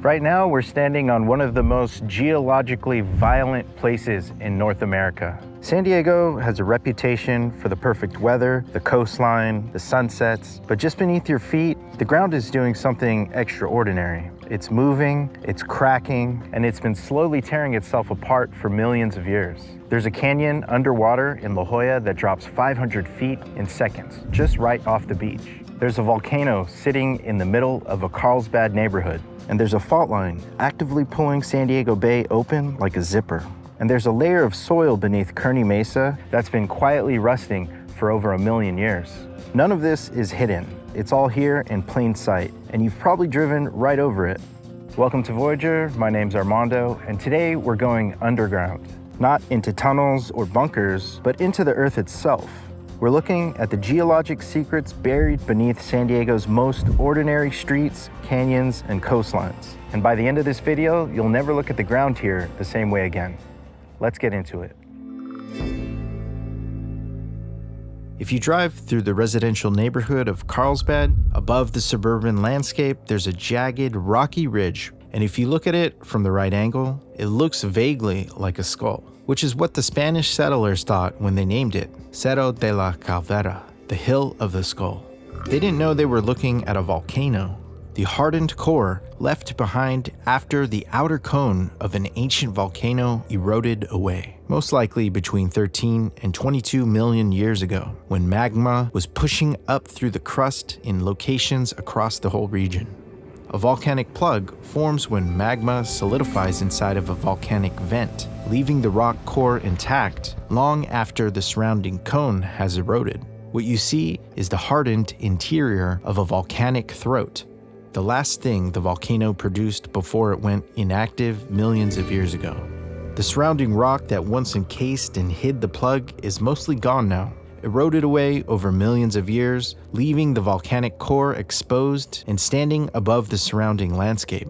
Right now, we're standing on one of the most geologically violent places in North America. San Diego has a reputation for the perfect weather, the coastline, the sunsets, but just beneath your feet, the ground is doing something extraordinary. It's moving, it's cracking, and it's been slowly tearing itself apart for millions of years. There's a canyon underwater in La Jolla that drops 500 feet in seconds, just right off the beach. There's a volcano sitting in the middle of a Carlsbad neighborhood. And there's a fault line actively pulling San Diego Bay open like a zipper. And there's a layer of soil beneath Kearny Mesa that's been quietly rusting for over 1 million years. None of this is hidden. It's all here in plain sight, and you've probably driven right over it. Welcome to Voyager, my name's Armando, and today we're going underground. Not into tunnels or bunkers, but into the Earth itself. We're looking at the geologic secrets buried beneath San Diego's most ordinary streets, canyons, and coastlines. And by the end of this video, you'll never look at the ground here the same way again. Let's get into it. If you drive through the residential neighborhood of Carlsbad, above the suburban landscape, there's a jagged, rocky ridge. And if you look at it from the right angle, it looks vaguely like a skull, which is what the Spanish settlers thought when they named it Cerro de la Calavera, the hill of the skull. They didn't know they were looking at a volcano, the hardened core left behind after the outer cone of an ancient volcano eroded away, most likely between 13 and 22 million years ago, when magma was pushing up through the crust in locations across the whole region. A volcanic plug forms when magma solidifies inside of a volcanic vent, leaving the rock core intact long after the surrounding cone has eroded. What you see is the hardened interior of a volcanic throat, the last thing the volcano produced before it went inactive millions of years ago. The surrounding rock that once encased and hid the plug is mostly gone now, eroded away over millions of years, leaving the volcanic core exposed and standing above the surrounding landscape.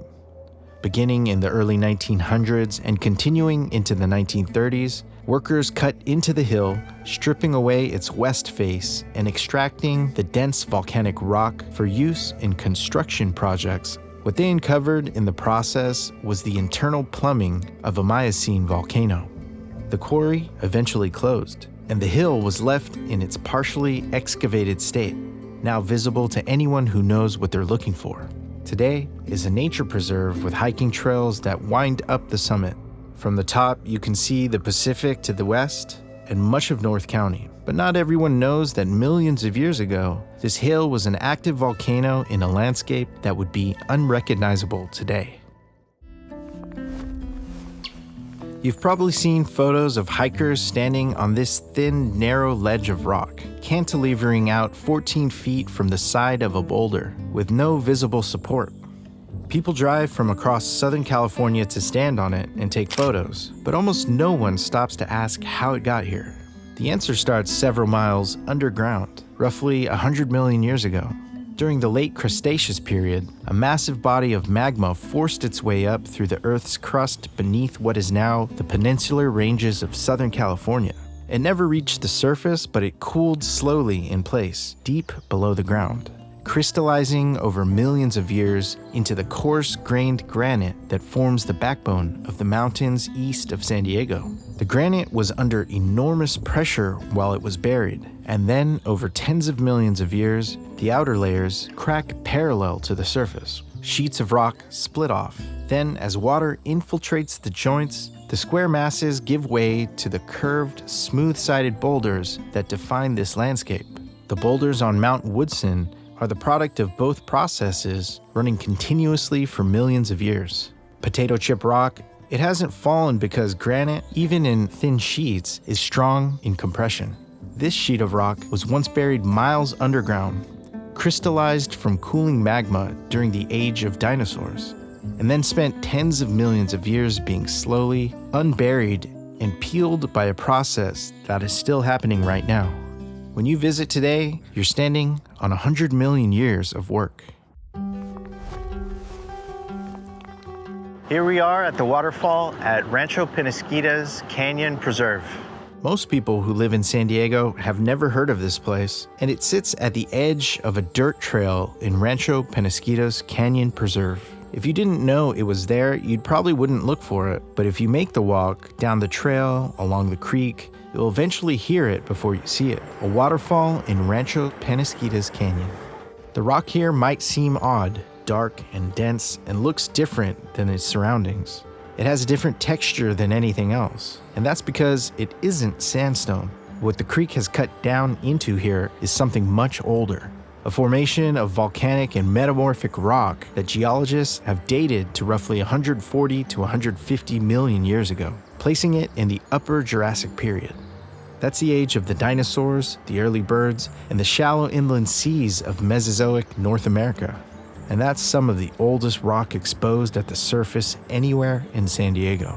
Beginning in the early 1900s and continuing into the 1930s, workers cut into the hill, stripping away its west face and extracting the dense volcanic rock for use in construction projects. What they uncovered in the process was the internal plumbing of a Miocene volcano. The quarry eventually closed, and the hill was left in its partially excavated state, now visible to anyone who knows what they're looking for. Today is a nature preserve with hiking trails that wind up the summit. From the top, you can see the Pacific to the west and much of North County. But not everyone knows that millions of years ago, this hill was an active volcano in a landscape that would be unrecognizable today. You've probably seen photos of hikers standing on this thin, narrow ledge of rock, cantilevering out 14 feet from the side of a boulder, with no visible support. People drive from across Southern California to stand on it and take photos, but almost no one stops to ask how it got here. The answer starts several miles underground, roughly 100 million years ago. During the late Cretaceous period, a massive body of magma forced its way up through the Earth's crust beneath what is now the peninsular ranges of Southern California. It never reached the surface, but it cooled slowly in place, deep below the ground, crystallizing over millions of years into the coarse-grained granite that forms the backbone of the mountains east of San Diego. The granite was under enormous pressure while it was buried, and then over tens of millions of years, the outer layers crack parallel to the surface. Sheets of rock split off. Then, as water infiltrates the joints, the square masses give way to the curved, smooth-sided boulders that define this landscape. The boulders on Mount Woodson are the product of both processes running continuously for millions of years. Potato chip rock, it hasn't fallen because granite, even in thin sheets, is strong in compression. This sheet of rock was once buried miles underground, crystallized from cooling magma during the age of dinosaurs, and then spent tens of millions of years being slowly unburied and peeled by a process that is still happening right now. When you visit today, you're standing on 100 million years of work. Here we are at the waterfall at Rancho Penasquita's Canyon Preserve. Most people who live in San Diego have never heard of this place, and it sits at the edge of a dirt trail in Rancho Penasquita's Canyon Preserve. If you didn't know it was there, you probably wouldn't look for it, but if you make the walk down the trail, along the creek, you'll eventually hear it before you see it. A waterfall in Rancho Penasquitas Canyon. The rock here might seem odd, dark and dense, and looks different than its surroundings. It has a different texture than anything else, and that's because it isn't sandstone. What the creek has cut down into here is something much older. A formation of volcanic and metamorphic rock that geologists have dated to roughly 140 to 150 million years ago, placing it in the Upper Jurassic period. That's the age of the dinosaurs, the early birds, and the shallow inland seas of Mesozoic North America. And that's some of the oldest rock exposed at the surface anywhere in San Diego.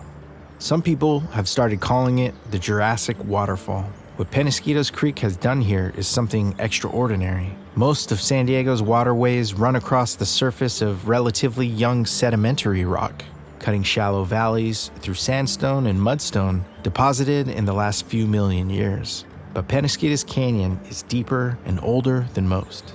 Some people have started calling it the Jurassic Waterfall. What Penasquitos Creek has done here is something extraordinary. Most of San Diego's waterways run across the surface of relatively young sedimentary rock, cutting shallow valleys through sandstone and mudstone deposited in the last few million years. But Penasquitos Canyon is deeper and older than most.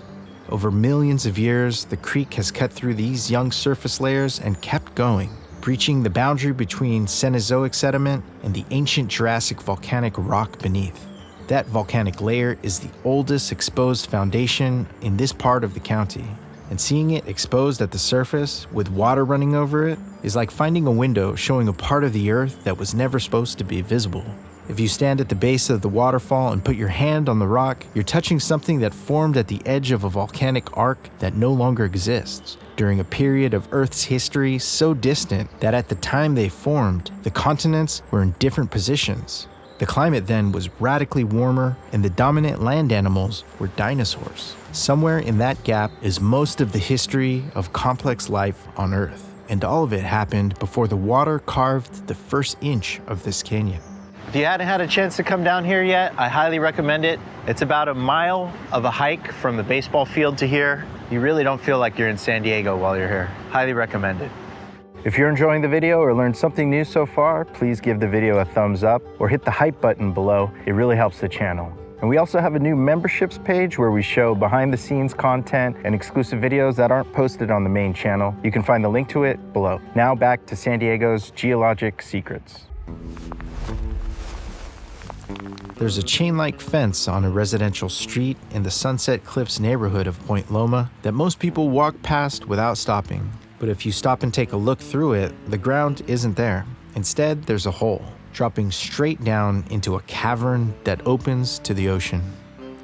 Over millions of years, the creek has cut through these young surface layers and kept going, breaching the boundary between Cenozoic sediment and the ancient Jurassic volcanic rock beneath. That volcanic layer is the oldest exposed foundation in this part of the county, and seeing it exposed at the surface with water running over it is like finding a window showing a part of the earth that was never supposed to be visible. If you stand at the base of the waterfall and put your hand on the rock, you're touching something that formed at the edge of a volcanic arc that no longer exists, during a period of Earth's history so distant that at the time they formed, the continents were in different positions. The climate then was radically warmer, and the dominant land animals were dinosaurs. Somewhere in that gap is most of the history of complex life on Earth, and all of it happened before the water carved the first inch of this canyon. If you hadn't had a chance to come down here yet, I highly recommend it. It's about a mile of a hike from the baseball field to here. You really don't feel like you're in San Diego while you're here. Highly recommend it. If you're enjoying the video or learned something new so far, please give the video a thumbs up or hit the hype button below. It really helps the channel. And we also have a new memberships page where we show behind the scenes content and exclusive videos that aren't posted on the main channel. You can find the link to it below. Now back to San Diego's geologic secrets. There's a chain-like fence on a residential street in the Sunset Cliffs neighborhood of Point Loma that most people walk past without stopping. But if you stop and take a look through it, the ground isn't there. Instead, there's a hole, dropping straight down into a cavern that opens to the ocean.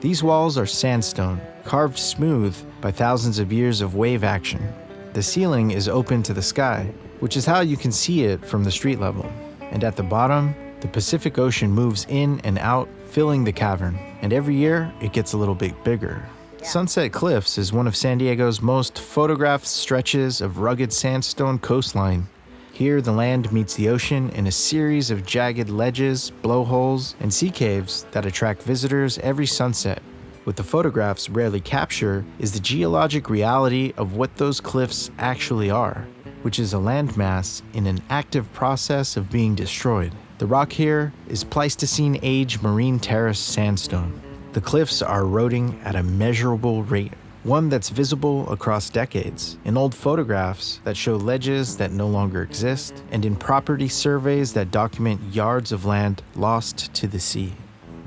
These walls are sandstone, carved smooth by thousands of years of wave action. The ceiling is open to the sky, which is how you can see it from the street level. And at the bottom, the Pacific Ocean moves in and out, filling the cavern. And every year, it gets a little bit bigger. Sunset Cliffs is one of San Diego's most photographed stretches of rugged sandstone coastline. Here, the land meets the ocean in a series of jagged ledges, blowholes, and sea caves that attract visitors every sunset. What the photographs rarely capture is the geologic reality of what those cliffs actually are, which is a landmass in an active process of being destroyed. The rock here is Pleistocene-age marine terrace sandstone. The cliffs are eroding at a measurable rate, one that's visible across decades, in old photographs that show ledges that no longer exist, and in property surveys that document yards of land lost to the sea.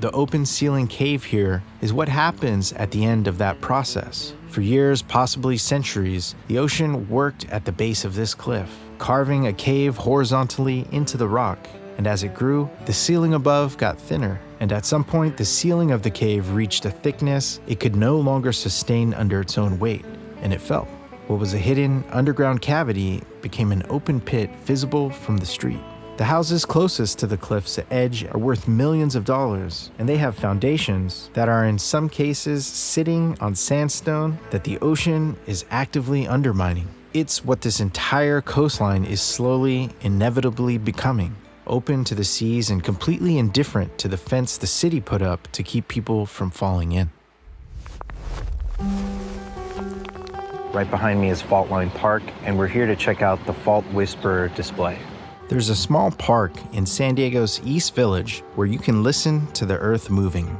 The open ceiling cave here is what happens at the end of that process. For years, possibly centuries, the ocean worked at the base of this cliff, carving a cave horizontally into the rock. And as it grew, the ceiling above got thinner, and at some point the ceiling of the cave reached a thickness it could no longer sustain under its own weight, and it fell. What was a hidden underground cavity became an open pit visible from the street. The houses closest to the cliff's edge are worth millions of dollars, and they have foundations that are in some cases sitting on sandstone that the ocean is actively undermining. It's what this entire coastline is slowly, inevitably becoming. Open to the seas and completely indifferent to the fence the city put up to keep people from falling in. Right behind me is Fault Line Park, and we're here to check out the Fault Whisperer display. There's a small park in San Diego's East Village where you can listen to the earth moving.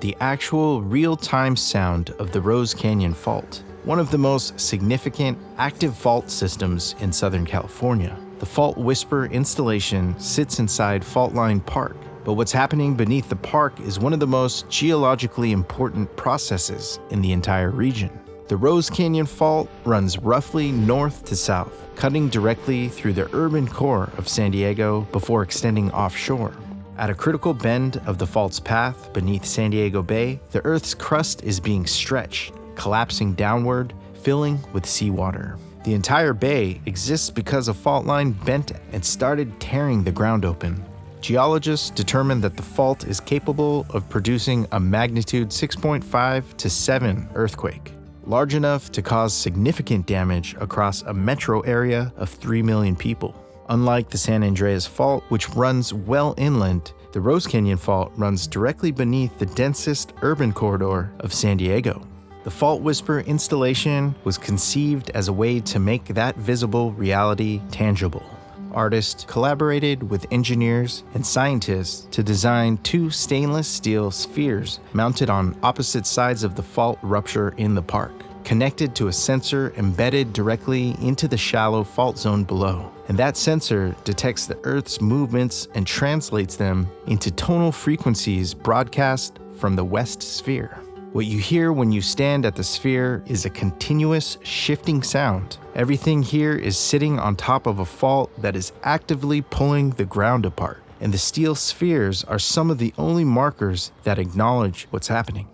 The actual real-time sound of the Rose Canyon Fault. one of the most significant active fault systems in Southern California. The Fault Whisper installation sits inside Fault Line Park, but what's happening beneath the park is one of the most geologically important processes in the entire region. The Rose Canyon Fault runs roughly north to south, cutting directly through the urban core of San Diego before extending offshore. At a critical bend of the fault's path beneath San Diego Bay, the Earth's crust is being stretched, collapsing downward, filling with seawater. The entire bay exists because a fault line bent and started tearing the ground open. Geologists determined that the fault is capable of producing a magnitude 6.5 to 7 earthquake, large enough to cause significant damage across a metro area of 3 million people. Unlike the San Andreas Fault, which runs well inland, the Rose Canyon Fault runs directly beneath the densest urban corridor of San Diego. The Fault Whisper installation was conceived as a way to make that visible reality tangible. Artists collaborated with engineers and scientists to design 2 stainless steel spheres mounted on opposite sides of the fault rupture in the park, connected to a sensor embedded directly into the shallow fault zone below. And that sensor detects the Earth's movements and translates them into tonal frequencies broadcast from the west sphere. What you hear when you stand at the sphere is a continuous shifting sound. Everything here is sitting on top of a fault that is actively pulling the ground apart, and the steel spheres are some of the only markers that acknowledge what's happening.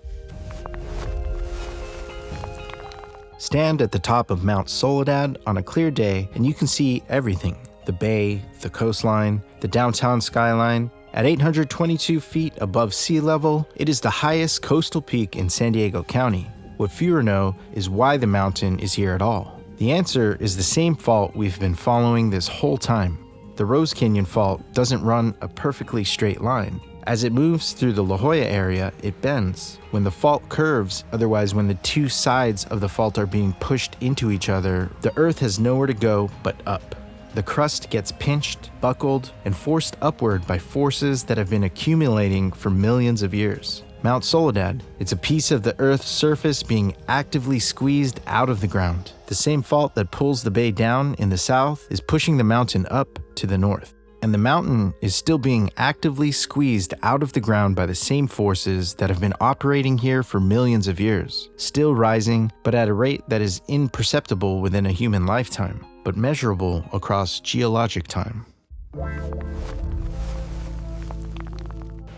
Stand at the top of Mount Soledad on a clear day and you can see everything: the bay, the coastline, the downtown skyline. At 822 feet above sea level, it is the highest coastal peak in San Diego County. What fewer know is why the mountain is here at all. The answer is the same fault we've been following this whole time. The Rose Canyon Fault doesn't run a perfectly straight line. As it moves through the La Jolla area, it bends. When the fault curves, otherwise when the 2 sides of the fault are being pushed into each other, the Earth has nowhere to go but up. The crust gets pinched, buckled, and forced upward by forces that have been accumulating for millions of years. Mount Soledad, it's a piece of the Earth's surface being actively squeezed out of the ground. The same fault that pulls the bay down in the south is pushing the mountain up to the north. And the mountain is still being actively squeezed out of the ground by the same forces that have been operating here for millions of years, still rising, but at a rate that is imperceptible within a human lifetime, but measurable across geologic time.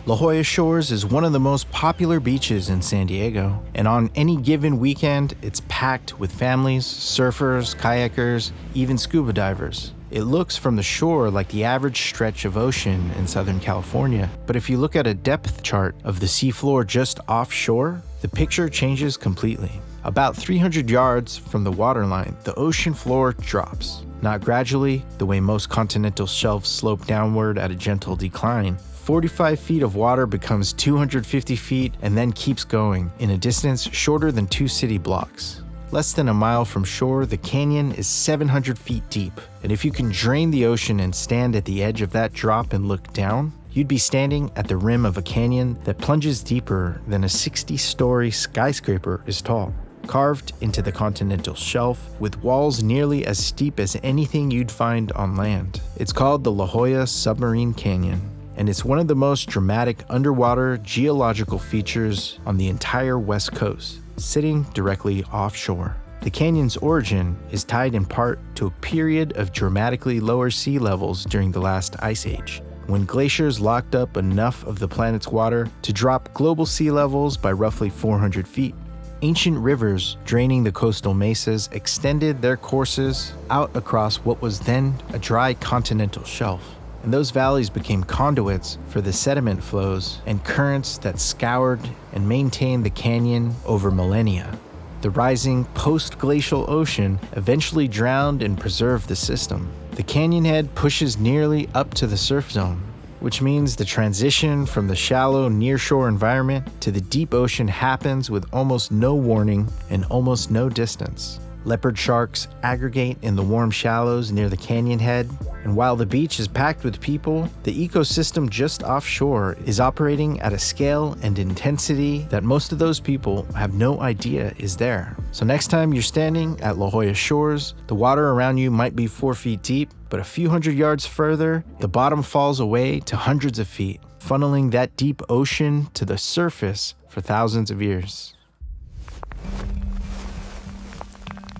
La Jolla Shores is one of the most popular beaches in San Diego, and on any given weekend, it's packed with families, surfers, kayakers, even scuba divers. It looks from the shore like the average stretch of ocean in Southern California, but if you look at a depth chart of the seafloor just offshore, the picture changes completely. About 300 yards from the waterline, the ocean floor drops. Not gradually, the way most continental shelves slope downward at a gentle decline. 45 feet of water becomes 250 feet and then keeps going in a distance shorter than 2 city blocks. Less than a mile from shore, the canyon is 700 feet deep, and if you can drain the ocean and stand at the edge of that drop and look down, you'd be standing at the rim of a canyon that plunges deeper than a 60-story skyscraper is tall, carved into the continental shelf with walls nearly as steep as anything you'd find on land. It's called the La Jolla Submarine Canyon, and it's one of the most dramatic underwater geological features on the entire West Coast, sitting directly offshore. The canyon's origin is tied in part to a period of dramatically lower sea levels during the last ice age, when glaciers locked up enough of the planet's water to drop global sea levels by roughly 400 feet. Ancient rivers draining the coastal mesas extended their courses out across what was then a dry continental shelf, and those valleys became conduits for the sediment flows and currents that scoured and maintained the canyon over millennia. The rising post-glacial ocean eventually drowned and preserved the system. The canyon head pushes nearly up to the surf zone, which means the transition from the shallow nearshore environment to the deep ocean happens with almost no warning and almost no distance. Leopard sharks aggregate in the warm shallows near the canyon head. And while the beach is packed with people, the ecosystem just offshore is operating at a scale and intensity that most of those people have no idea is there. So next time you're standing at La Jolla shores, the water around you might be 4 feet deep, but a few hundred yards further, the bottom falls away to hundreds of feet, funneling that deep ocean to the surface for thousands of years.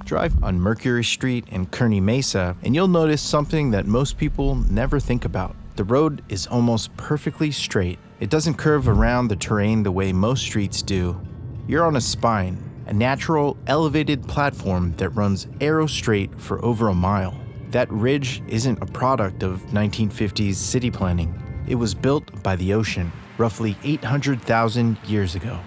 Drive on Mercury Street and Kearny Mesa, and you'll notice something that most people never think about. The road is almost perfectly straight. It doesn't curve around the terrain the way most streets do. You're on a spine, a natural elevated platform that runs arrow straight for over a mile. That ridge isn't a product of 1950s city planning. It was built by the ocean, roughly 800,000 years ago.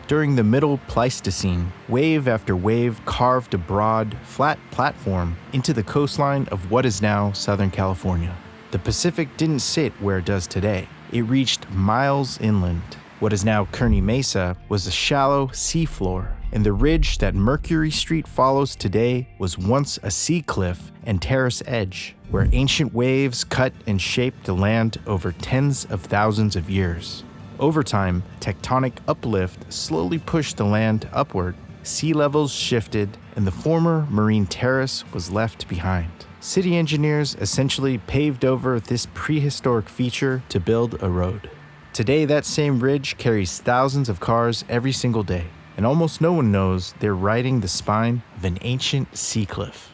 During the Middle Pleistocene, wave after wave carved a broad, flat platform into the coastline of what is now Southern California. The Pacific didn't sit where it does today. It reached miles inland. What is now Kearny Mesa was a shallow seafloor, and the ridge that Mercury Street follows today was once a sea cliff and terrace edge, where ancient waves cut and shaped the land over tens of thousands of years. Over time, tectonic uplift slowly pushed the land upward. Sea levels shifted, and the former marine terrace was left behind. City engineers essentially paved over this prehistoric feature to build a road. Today, that same ridge carries thousands of cars every single day, and almost no one knows they're riding the spine of an ancient sea cliff.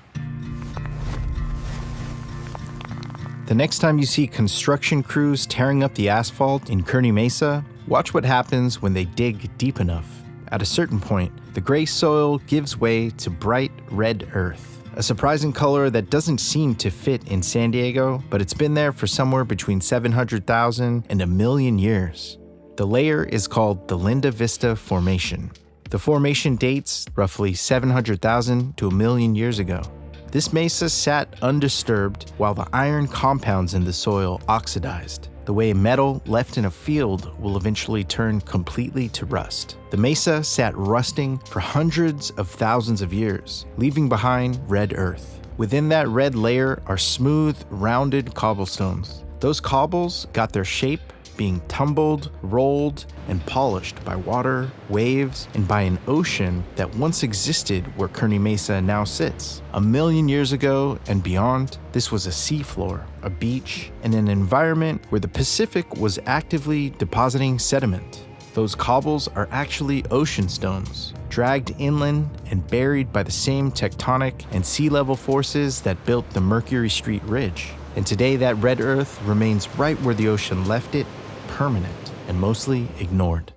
The next time you see construction crews tearing up the asphalt in Kearny Mesa, watch what happens when they dig deep enough. At a certain point, the gray soil gives way to bright red earth, a surprising color that doesn't seem to fit in San Diego, but it's been there for somewhere between 700,000 and a million years. The layer is called the Linda Vista Formation. The formation dates roughly 700,000 to a million years ago. This mesa sat undisturbed while the iron compounds in the soil oxidized, the way metal left in a field will eventually turn completely to rust. The mesa sat rusting for hundreds of thousands of years, leaving behind red earth. Within that red layer are smooth, rounded cobblestones. Those cobbles got their shape being tumbled, rolled, and polished by water, waves, and by an ocean that once existed where Kearny Mesa now sits. A million years ago and beyond, this was a seafloor, a beach, and an environment where the Pacific was actively depositing sediment. Those cobbles are actually ocean stones, dragged inland and buried by the same tectonic and sea level forces that built the Mercury Street Ridge. And today that red earth remains right where the ocean left it, permanent and mostly ignored.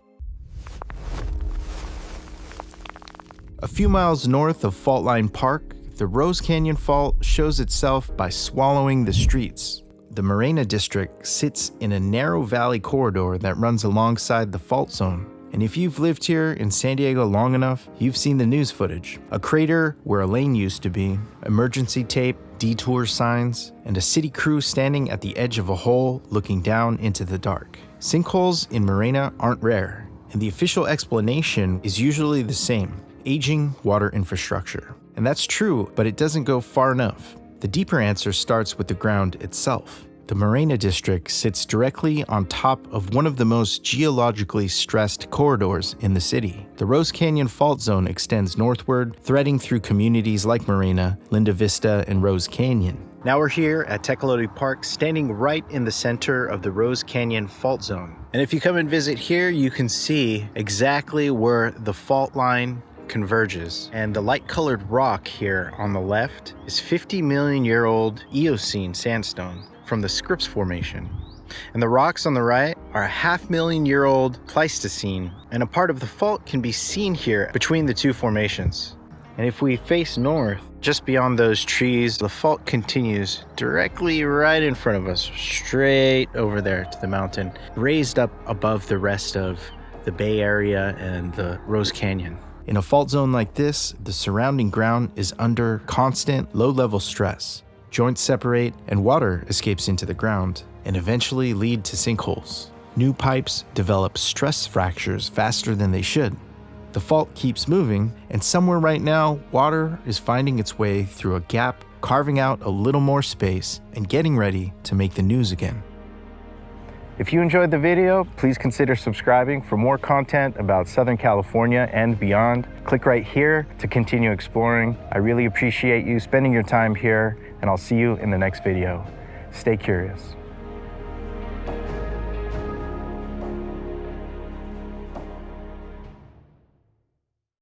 A few miles north of Fault Line Park, the Rose Canyon Fault shows itself by swallowing the streets. The Morena district sits in a narrow valley corridor that runs alongside the fault zone. And if you've lived here in San Diego long enough, you've seen the news footage. A crater where a lane used to be, emergency tape, detour signs, and a city crew standing at the edge of a hole looking down into the dark. Sinkholes in Morena aren't rare, and the official explanation is usually the same: aging water infrastructure. And that's true, but it doesn't go far enough. The deeper answer starts with the ground itself. The Morena district sits directly on top of one of the most geologically stressed corridors in the city. The Rose Canyon Fault Zone extends northward, threading through communities like Morena, Linda Vista, and Rose Canyon. Now we're here at Tecolote Park, standing right in the center of the Rose Canyon Fault Zone. And if you come and visit here, you can see exactly where the fault line converges. And the light-colored rock here on the left is 50 million year old Eocene sandstone from the Scripps Formation. And the rocks on the right are a 500,000 year old Pleistocene, and a part of the fault can be seen here between the two formations. And if we face north, just beyond those trees, the fault continues directly right in front of us, straight over there to the mountain, raised up above the rest of the Bay Area and the Rose Canyon. In a fault zone like this, the surrounding ground is under constant low-level stress. Joints separate and water escapes into the ground and eventually lead to sinkholes. New pipes develop stress fractures faster than they should. The fault keeps moving, and somewhere right now, water is finding its way through a gap, carving out a little more space, and getting ready to make the news again. If you enjoyed the video, please consider subscribing for more content about Southern California and beyond. Click right here to continue exploring. I really appreciate you spending your time here, and I'll see you in the next video. Stay curious.